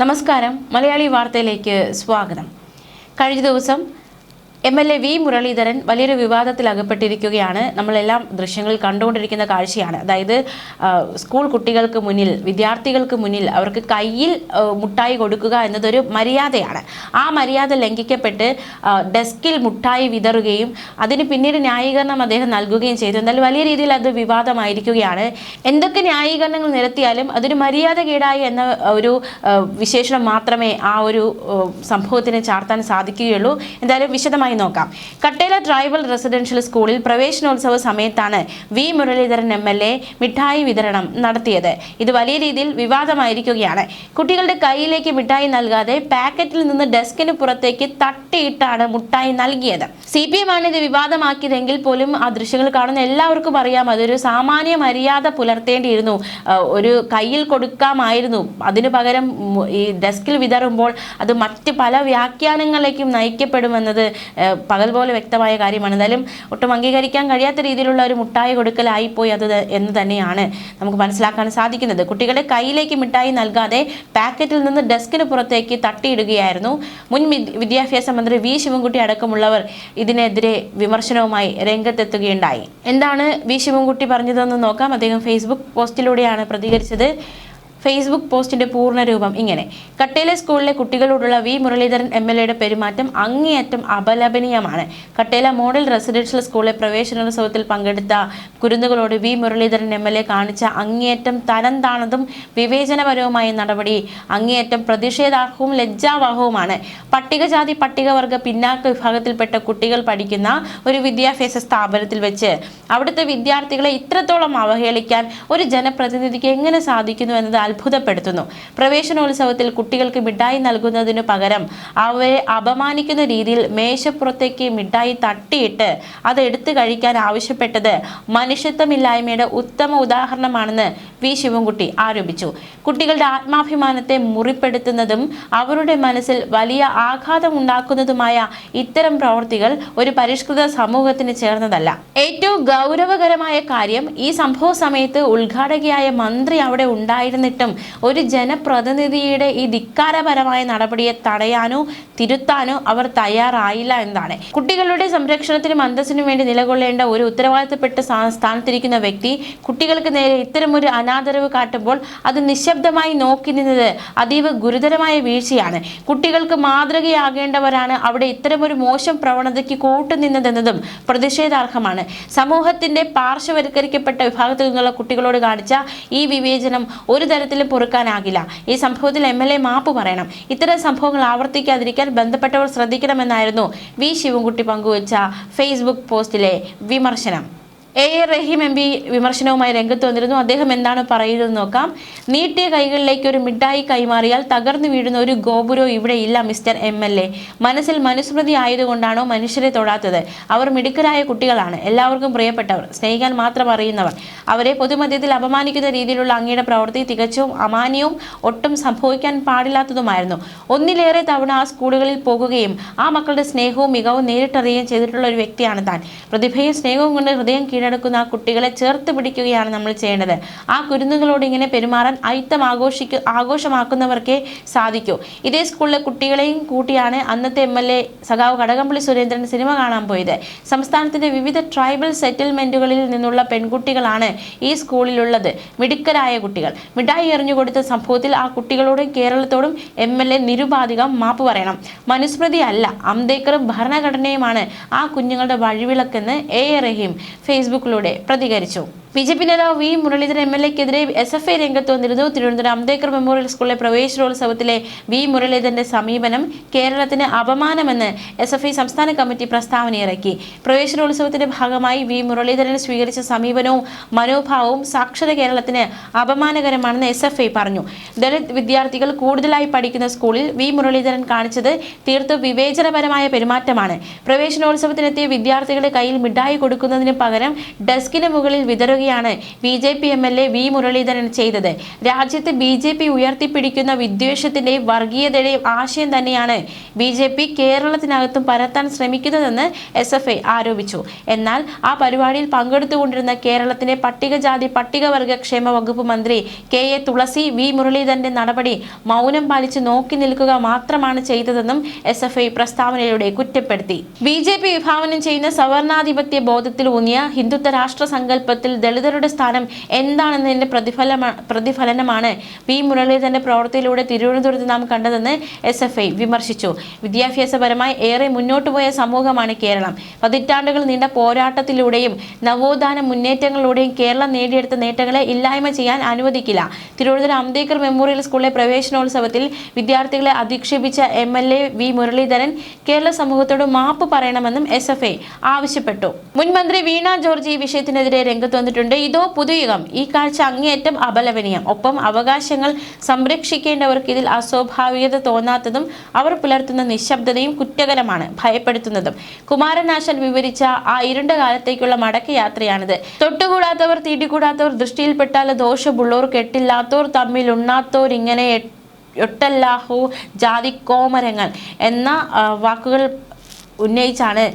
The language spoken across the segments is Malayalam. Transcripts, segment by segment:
നമസ്കാരം. മലയാളി വാർത്തയിലേക്ക് സ്വാഗതം. കഴിഞ്ഞ ദിവസം MLA V മുരളീധരൻ വലിയൊരു വിവാദത്തിൽ അകപ്പെട്ടിരിക്കുകയാണ്. നമ്മളെല്ലാം ദൃശ്യങ്ങളിൽ കണ്ടുകൊണ്ടിരിക്കുന്ന കാഴ്ചയാണ്. അതായത് സ്കൂൾ കുട്ടികൾക്ക് മുന്നിൽ, വിദ്യാർത്ഥികൾക്ക് മുന്നിൽ അവർക്ക് കയ്യിൽ മുട്ടായി കൊടുക്കുക എന്നതൊരു മര്യാദയാണ്. ആ മര്യാദ ലംഘിക്കപ്പെട്ട് ഡെസ്കിൽ മുട്ടായി വിതറുകയും അതിന് പിന്നീട് ന്യായീകരണം അദ്ദേഹം നൽകുകയും ചെയ്തു. എന്നാൽ വലിയ രീതിയിൽ അത് വിവാദമായിരിക്കുകയാണ്. എന്തൊക്കെ ന്യായീകരണങ്ങൾ നിരത്തിയാലും അതൊരു മര്യാദകേടായി എന്ന ഒരു വിശേഷണം മാത്രമേ ആ ഒരു സംഭവത്തിന് ചാർത്താൻ സാധിക്കുകയുള്ളൂ. എന്തായാലും വിശദമായി നോക്കാം. കട്ടേല ട്രൈബൽ റെസിഡൻഷ്യൽ സ്കൂളിൽ പ്രവേശനോത്സവ സമയത്താണ് V മുരളീധരൻ MLA മിഠായി വിതരണം നടത്തിയത്. ഇത് വലിയ രീതിയിൽ വിവാദമായിരിക്കുകയാണ്. കുട്ടികളുടെ കയ്യിലേക്ക് മിഠായി നൽകാതെ പാക്കറ്റിൽ നിന്ന് ഡെസ്കിന് പുറത്തേക്ക് തട്ടിയിട്ടാണ് മുട്ടായി നൽകിയത്. CPM ആണ് ഇത് വിവാദമാക്കിയതെങ്കിൽ പോലും ആ ദൃശ്യങ്ങൾ കാണുന്ന എല്ലാവർക്കും അറിയാം അതൊരു സാമാന്യ മര്യാദ പുലർത്തേണ്ടിയിരുന്നു. ഒരു കയ്യിൽ കൊടുക്കാമായിരുന്നു. അതിനു പകരം ഈ ഡെസ്കിൽ വിതറുമ്പോൾ അത് മറ്റ് പല വ്യാഖ്യാനങ്ങളിലേക്കും നയിക്കപ്പെടുമെന്നത് പകൽ പോലെ വ്യക്തമായ കാര്യമാണ്. എന്തായാലും ഒട്ടും അംഗീകരിക്കാൻ കഴിയാത്ത രീതിയിലുള്ള ഒരു മുട്ടായി കൊടുക്കലായിപ്പോയി അത് എന്ന് തന്നെയാണ് നമുക്ക് മനസ്സിലാക്കാൻ സാധിക്കുന്നത്. കുട്ടികളുടെ കയ്യിലേക്ക് മിഠായി നൽകാതെ പാക്കറ്റിൽ നിന്ന് ഡെസ്കിന് പുറത്തേക്ക് തട്ടിയിടുകയായിരുന്നു. മുൻ വിദ്യാഭ്യാസ മന്ത്രി V ശിവൻകുട്ടി അടക്കമുള്ളവർ ഇതിനെതിരെ വിമർശനവുമായി രംഗത്തെത്തുകയുണ്ടായി. എന്താണ് V ശിവൻകുട്ടി പറഞ്ഞതെന്ന് നോക്കാം. അദ്ദേഹം ഫേസ്ബുക്ക് പോസ്റ്റിലൂടെയാണ് പ്രതികരിച്ചത്. ഫേസ്ബുക്ക് പോസ്റ്റിന്റെ പൂർണ്ണരൂപം ഇങ്ങനെ: കട്ടേല സ്കൂളിലെ കുട്ടികളോടുള്ള V മുരളീധരൻ MLAയുടെ പെരുമാറ്റം അങ്ങേയറ്റം അപലപനീയമാണ്. കട്ടേല മോഡൽ റെസിഡൻഷ്യൽ സ്കൂളിലെ പ്രവേശനോത്സവത്തിൽ പങ്കെടുത്ത കുരുന്നുകളോട് V മുരളീധരൻ MLA കാണിച്ച അങ്ങേയറ്റം തരം താണതും വിവേചനപരവുമായ നടപടി അങ്ങേയറ്റം പ്രതിഷേധാർഹവും ലജ്ജാവഹവുമാണ്. പട്ടികജാതി പട്ടികവർഗ പിന്നാക്ക വിഭാഗത്തിൽപ്പെട്ട കുട്ടികൾ പഠിക്കുന്ന ഒരു വിദ്യാഭ്യാസ സ്ഥാപനത്തിൽ വെച്ച് അവിടുത്തെ വിദ്യാർത്ഥികളെ ഇത്രത്തോളം അവഹേളിക്കാൻ ഒരു ജനപ്രതിനിധിക്ക് എങ്ങനെ സാധിക്കുന്നു എന്നത് അത്ഭുതപ്പെടുത്തുന്നു. പ്രവേശനോത്സവത്തിൽ കുട്ടികൾക്ക് മിഠായി നൽകുന്നതിനു പകരം അവരെ അപമാനിക്കുന്ന രീതിയിൽ മേശപ്പുറത്തേക്ക് മിഠായി തട്ടിയിട്ട് അത് എടുത്തു കഴിക്കാൻ ആവശ്യപ്പെട്ടത് മനുഷ്യത്വമില്ലായ്മയുടെ ഉത്തമ ഉദാഹരണമാണെന്ന് V ശിവൻകുട്ടി ആരോപിച്ചു. കുട്ടികളുടെ ആത്മാഭിമാനത്തെ മുറിപ്പെടുത്തുന്നതും അവരുടെ മനസ്സിൽ വലിയ ആഘാതം ഉണ്ടാക്കുന്നതുമായ ഇത്തരം പ്രവൃത്തികൾ ഒരു പരിഷ്കൃത സമൂഹത്തിന് ചേർന്നതല്ല. ഏറ്റവും ഗൗരവകരമായ കാര്യം, ഈ സംഭവ സമയത്ത് ഉദ്ഘാടകയായ മന്ത്രി അവിടെ ഉണ്ടായിരുന്നിട്ടും ഒരു ജനപ്രതിനിധിയുടെ ഈ ധിക്കാരപരമായ നടപടിയെ തടയാനോ തിരുത്താനോ അവർ തയ്യാറായില്ല എന്നതാണ്. കുട്ടികളുടെ സംരക്ഷണത്തിനും അന്തസ്സിനും വേണ്ടി നിലകൊള്ളേണ്ട ഒരു ഉത്തരവാദിത്തപ്പെട്ട സ്ഥാനത്തിരിക്കുന്ന വ്യക്തി കുട്ടികൾക്ക് നേരെ ഇത്തരമൊരു അനാദരവ് കാട്ടുമ്പോൾ അത് നിശബ്ദമായി നോക്കി നിന്നത് അതീവ ഗുരുതരമായ വീഴ്ചയാണ്. കുട്ടികൾക്ക് മാതൃകയാകേണ്ടവരാണ് അവിടെ ഇത്തരമൊരു മോശം പ്രവണതയ്ക്ക് കൂട്ടുനിന്നതെന്നതും പ്രതിഷേധാർഹമാണ്. സമൂഹത്തിന്റെ പാർശ്വവൽക്കരിക്കപ്പെട്ട വിഭാഗത്തിൽ നിന്നുള്ള കുട്ടികളോട് കാണിച്ച ഈ വിവേചനം ഒരു തരത്തിലും പൊറുക്കാനാകില്ല. ഈ സംഭവത്തിൽ MLA മാപ്പ് പറയണം. ഇത്തരം സംഭവങ്ങൾ ആവർത്തിക്കാതിരിക്കാൻ ബന്ധപ്പെട്ടവർ ശ്രദ്ധിക്കണമെന്നായിരുന്നു V ശിവൻകുട്ടി പങ്കുവച്ച ഫേസ്ബുക്ക് പോസ്റ്റിലെ വിമർശനം. റഹീം MP വിമർശനവുമായി രംഗത്ത് വന്നിരുന്നു. അദ്ദേഹം എന്താണ് പറയുന്നത് നോക്കാം. നീട്ടിയ കൈകളിലേക്ക് ഒരു മിഠായി കൈമാറിയാൽ തകർന്നു വീഴുന്ന ഒരു ഗോപുരവും ഇവിടെ ഇല്ല മിസ്റ്റർ MLA. മനസ്സിൽ മനുസ്മൃതി ആയതുകൊണ്ടാണോ മനുഷ്യരെ തൊടാത്തത്? അവർ മിടുക്കരായ കുട്ടികളാണ്, എല്ലാവർക്കും പ്രിയപ്പെട്ടവർ, സ്നേഹിക്കാൻ മാത്രം അറിയുന്നവർ. അവരെ പൊതുമധ്യത്തിൽ അപമാനിക്കുന്ന രീതിയിലുള്ള അങ്ങയുടെ പ്രവൃത്തി തികച്ചും അമാന്യവും ഒട്ടും സംഭവിക്കാൻ പാടില്ലാത്തതുമായിരുന്നു. ഒന്നിലേറെ തവണ ആ സ്കൂളുകളിൽ പോകുകയും ആ മക്കളുടെ സ്നേഹവും മികവും നേരിട്ടറിയുകയും ചെയ്തിട്ടുള്ള ഒരു വ്യക്തിയാണ് താൻ. പ്രതിഭയും സ്നേഹവും കൊണ്ട് ഹൃദയം കീഴടക്കുന്ന ആ കുട്ടികളെ ചേർത്ത് പിടിക്കുകയാണ് നമ്മൾ ചെയ്യേണ്ടത്. ആ കുരുന്നുകളോട് ഇങ്ങനെ പെരുമാറാൻ അയിത്തം ആഘോഷമാക്കുന്നവർക്കേ സാധിക്കൂ. ഇതേ സ്കൂളിലെ കുട്ടികളെയും കൂട്ടിയാണ് അന്നത്തെ MLA സഖാവ് കടകംപള്ളി സുരേന്ദ്രൻ സിനിമ കാണാൻ പോയത്. സംസ്ഥാനത്തിന്റെ വിവിധ ട്രൈബൽ സെറ്റിൽമെന്റുകളിൽ നിന്നുള്ള പെൺകുട്ടികളാണ് ഈ സ്കൂളിലുള്ളത്. മിടുക്കരായ കുട്ടികൾ. മിഠായി എറിഞ്ഞുകൊടുത്ത സംഭവത്തിൽ ആ കുട്ടികളോടും കേരളത്തോടും MLA നിരുപാധികം മാപ്പ് പറയണം. മനുസ്മൃതി അല്ല, അംബേദ്കറും ഭരണഘടനയുമാണ് ആ കുഞ്ഞുങ്ങളുടെ വഴിവിളക്കെന്ന് റഹീം ഫേസ്ബുക്കിലൂടെ പ്രതികരിച്ചു. BJP നേതാവ് V മുരളീധരൻ MLAക്കെതിരെ SFI രംഗത്ത് വന്നിരുന്നു. തിരുവനന്തപുരം അംബേദ്കർ മെമ്മോറിയൽ സ്കൂളിലെ പ്രവേശനോത്സവത്തിലെ V മുരളീധരന്റെ സമീപനം കേരളത്തിന് അപമാനമെന്ന് SFI സംസ്ഥാന കമ്മിറ്റി പ്രസ്താവന ഇറക്കി. പ്രവേശനോത്സവത്തിന്റെ ഭാഗമായി V മുരളീധരൻ സ്വീകരിച്ച സമീപനവും മനോഭാവവും സാക്ഷര കേരളത്തിന് അപമാനകരമാണെന്ന് SFI പറഞ്ഞു. ദളിത് വിദ്യാർത്ഥികൾ കൂടുതലായി പഠിക്കുന്ന സ്കൂളിൽ V മുരളീധരൻ കാണിച്ചത് തീർത്തും വിവേചനപരമായ പെരുമാറ്റമാണ്. പ്രവേശനോത്സവത്തിനെത്തിയ വിദ്യാർത്ഥികളുടെ കയ്യിൽ മിഠായി കൊടുക്കുന്നതിന് പകരം ഡെസ്കിന് മുകളിൽ വിതറുക തുടരുകയാണ് BJP MLA വി മുരളീധരൻ ചെയ്തത്. രാജ്യത്ത് BJP ഉയർത്തിപ്പിടിക്കുന്ന വിദ്വേഷത്തിന്റെയും വർഗീയതയുടെയും ആശയം തന്നെയാണ് BJP കേരളത്തിനകത്തും പരത്താൻ ശ്രമിക്കുന്നതെന്ന് SFI ആരോപിച്ചു. എന്നാൽ ആ പരിപാടിയിൽ പങ്കെടുത്തുകൊണ്ടിരുന്ന കേരളത്തിന്റെ പട്ടികജാതി പട്ടികവർഗ ക്ഷേമ വകുപ്പ് മന്ത്രി KA തുളസി വി മുരളീധരന്റെ നടപടി മൗനം പാലിച്ച് നോക്കി നിൽക്കുക മാത്രമാണ് ചെയ്തതെന്നും SFI പ്രസ്താവനയിലൂടെ കുറ്റപ്പെടുത്തി. BJP വിഭാവനം ചെയ്യുന്ന സവർണാധിപത്യ ബോധത്തിൽ ഊന്നിയ ഹിന്ദുത്വ രാഷ്ട്ര സങ്കല്പത്തിൽ ദളിതരുടെ സ്ഥാനം എന്താണെന്നതിന്റെ പ്രതിഫലനമാണ് വി മുരളീധരന്റെ പ്രവൃത്തിയിലൂടെ തിരുവനന്തപുരത്ത് നാം കണ്ടതെന്ന് SFI വിമർശിച്ചു. വിദ്യാഭ്യാസപരമായി ഏറെ മുന്നോട്ടുപോയ സമൂഹമാണ് കേരളം. പതിറ്റാണ്ടുകൾ നീണ്ട പോരാട്ടത്തിലൂടെയും നവോത്ഥാന മുന്നേറ്റങ്ങളിലൂടെയും കേരളം നേടിയെടുത്ത നേട്ടങ്ങളെ ഇല്ലായ്മ ചെയ്യാൻ അനുവദിക്കില്ല. തിരുവനന്തപുരം അംബേദ്കർ മെമ്മോറിയൽ സ്കൂളിലെ പ്രവേശനോത്സവത്തിൽ വിദ്യാർത്ഥികളെ അധിക്ഷേപിച്ച MLA വി മുരളീധരൻ കേരള സമൂഹത്തോട് മാപ്പ് പറയണമെന്നും SFI ആവശ്യപ്പെട്ടു. മുൻ മന്ത്രി വീണ ജോർജ് ഈ വിഷയത്തിനെതിരെ രംഗത്ത് വന്നിട്ടുണ്ട്. ഇതോ പുതുയുഗം, ഈ കാഴ്ച അങ്ങേയറ്റം അപലപനീയം. ഒപ്പം അവകാശങ്ങൾ സംരക്ഷിക്കേണ്ടവർക്ക് ഇതിൽ അസ്വാഭാവികത തോന്നാത്തതും അവർ പുലർത്തുന്ന നിശബ്ദതയും കുറ്റകരമാണ്, ഭയപ്പെടുത്തുന്നതും. കുമാരനാശാൻ വിവരിച്ച ആ ഇരുണ്ട കാലത്തേക്കുള്ള മടക്കയാത്രയാണിത്. തൊട്ടുകൂടാത്തവർ തീണ്ടിക്കൂടാത്തവർ ദൃഷ്ടിയിൽപ്പെട്ടാൽ ദോഷമുള്ളോർ കെട്ടില്ലാത്തോർ തമ്മിൽ ഉണ്ണാത്തോർ ഇങ്ങനെ ഒട്ടല്ലാഹു ജാതി കോമരങ്ങൾ എന്ന വാക്കുകൾ ഉന്നയിച്ചാണ്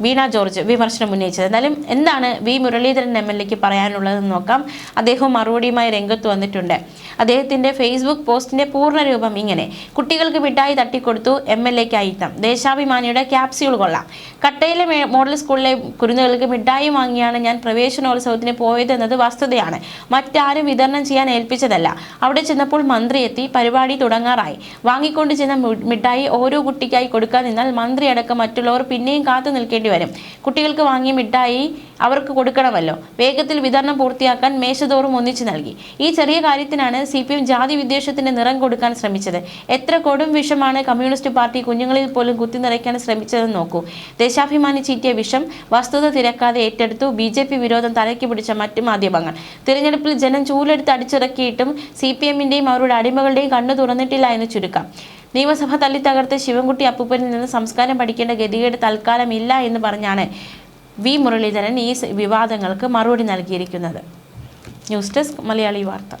വീണ ജോർജ് വിമർശനം ഉന്നയിച്ചത്. എന്നാലും എന്താണ് വി മുരളീധരൻ MLAക്ക് പറയാനുള്ളതെന്ന് നോക്കാം. അദ്ദേഹം മറുപടിയുമായി രംഗത്ത് വന്നിട്ടുണ്ട്. അദ്ദേഹത്തിന്റെ ഫേസ്ബുക്ക് പോസ്റ്റിന്റെ പൂർണ്ണരൂപം ഇങ്ങനെ: കുട്ടികൾക്ക് മിഠായി തട്ടിക്കൊടുത്തു, MLAക്ക് അയിത്തം. ദേശാഭിമാനിയുടെ ക്യാപ്സ്യൂൾ കൊള്ളാം. കട്ടയിലെ മോഡൽ സ്കൂളിലെ കുരുന്നുകൾക്ക് മിഠായി വാങ്ങിയാണ് ഞാൻ പ്രവേശനോത്സവത്തിന് പോയതെന്നത് വസ്തുതയാണ്. മറ്റാരും വിതരണം ചെയ്യാൻ ഏൽപ്പിച്ചതല്ല. അവിടെ ചെന്നപ്പോൾ മന്ത്രി എത്തി. പരിപാടി തുടങ്ങാറായി. വാങ്ങിക്കൊണ്ട് ചെന്ന മിഠായി ഓരോ കുട്ടിക്കായി കൊടുക്കാൻ നിന്നാൽ മന്ത്രി അടക്കം മറ്റുള്ളവർ പിന്നെയും കാത്തു നിൽക്കേണ്ടി വരും. കുട്ടികൾക്ക് വാങ്ങിയ മിഠായി അവർക്ക് കൊടുക്കണമല്ലോ. വേഗത്തിൽ വിതരണം പൂർത്തിയാക്കാൻ മേശതോറും ഒന്നിച്ചു നൽകി. ഈ ചെറിയ കാര്യത്തിനാണ് CPM ജാതി വിദ്വേഷത്തിന്റെ നിറം കൊടുക്കാൻ ശ്രമിച്ചത്. എത്ര കൊടും വിഷമാണ് കമ്മ്യൂണിസ്റ്റ് പാർട്ടി കുഞ്ഞുങ്ങളിൽ പോലും കുത്തിനിറയ്ക്കാൻ ശ്രമിച്ചതെന്ന് നോക്കൂ. ദേശാഭിമാനി ചീറ്റിയ വിഷം വസ്തുത തിരക്കാതെ ഏറ്റെടുത്തു BJP വിരോധം തലയ്ക്ക് പിടിച്ച മറ്റു മാധ്യമങ്ങൾ. തിരഞ്ഞെടുപ്പിൽ ജനം ചൂലെടുത്ത് അടിച്ചിറക്കിയിട്ടും CPMന്റെയും അവരുടെ അടിമകളുടെയും കണ്ണു തുറന്നിട്ടില്ല എന്ന് ചുരുക്കം. നിയമസഭ തല്ലി തകർത്ത് ശിവൻകുട്ടി അപ്പൂപ്പനിൽ നിന്ന് സംസ്കാരം പഠിക്കേണ്ട ഗതികേട് തൽക്കാലം ഇല്ല എന്ന് പറഞ്ഞാണ് വി മുരളീധരൻ ഈ വിവാദങ്ങൾക്ക് മറുപടി നൽകിയിരിക്കുന്നത്. ന്യൂസ് ഡെസ്ക് മലയാളി വാർത്ത.